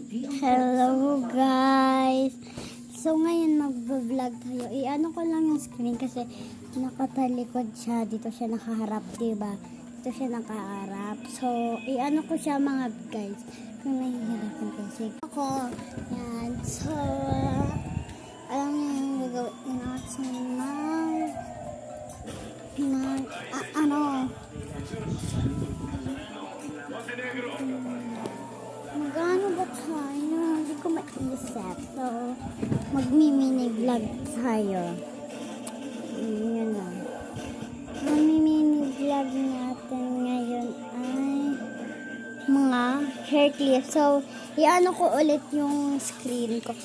Hello guys! So ngayon mag-vlog tayo. I-ano ko lang yung screen kasi nakatalikod siya. Dito siya nakaharap, diba? Dito siya nakaharap. So, i-ano ko siya mga guys. Kung nahihirapan kasi ako. Yan. So, alam niyo yung gagawin natin magano ba tayo? Hindi ko maisip. So, magmi-mini vlog tayo. Yun na. Magmi-mini vlog natin ngayon ay mga hair clip. So, i-ano ko ulit yung screen ko.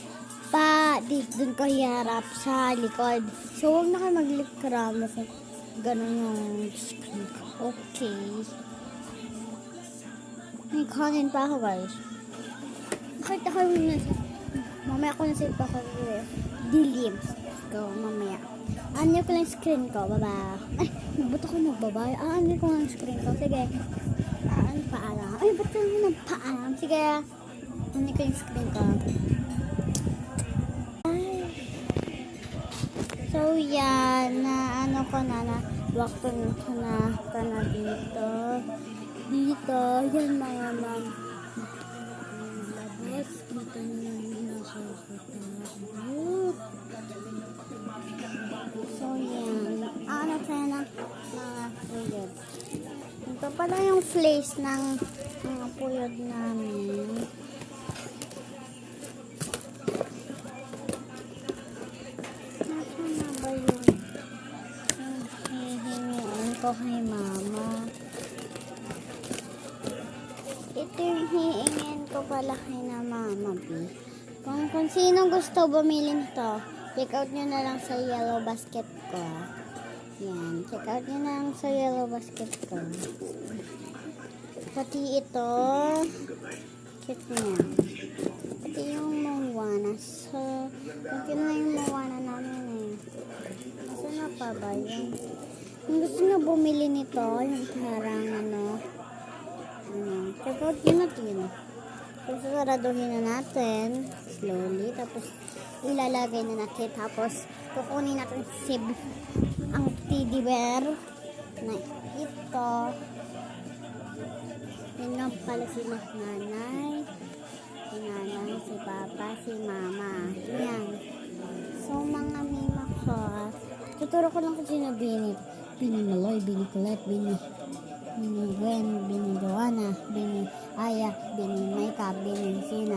Dun ko hiharap sa likod. So, huwag na kayo maglikramo kung ganun yung screen ko. Okay. May kanin pa ako guys. Nakita ko na mamaya ko na save pa ko dilim. Go, mamaya. Ano ko lang screen ko, baba. Ay, ba't ako nagbaba? Ano ko lang screen ko. Sige. Ano paalam? Ay, ba't ako nagpaalam? Sige. Ano ko yung screen ko. Ay. So, yan. Ano ko na wakto na dito. Dito, yan mga ma'am. Labas, kita nyo yung nasa katawan. So, yan. Ano tayo ng mga puyod. Ito pala yung place ng mga puyod namin. Nasaan na ba yun? Hihingiin ko kay mama. Ito yung hiingin ko pala kay na mama, B. Kung sino gusto bumili nito, check out nyo na lang sa yellow basket ko. Yan, check out nyo na lang sa yellow basket ko. Pati ito, cute niya. Pati yung Moana. So, pati na yung Moana namin eh. Nasa na pa ba yun? Kung gusto nyo bumili nito, yung parang check out yun natin. Tapos sasaraduhin na natin slowly. Tapos ilalagay na natin. Tapos kukunin natin ang teddy bear na ito. Yan lang pala si nanay. Si nanay, si papa, si mama. Yan. So mga mima ko. Tuturo ko lang kung sino Bini. Bini Maloy, Bini Colette, Bini Gwen, Bini Joanna, Bini Aya, Bini Maika, Bini Sina.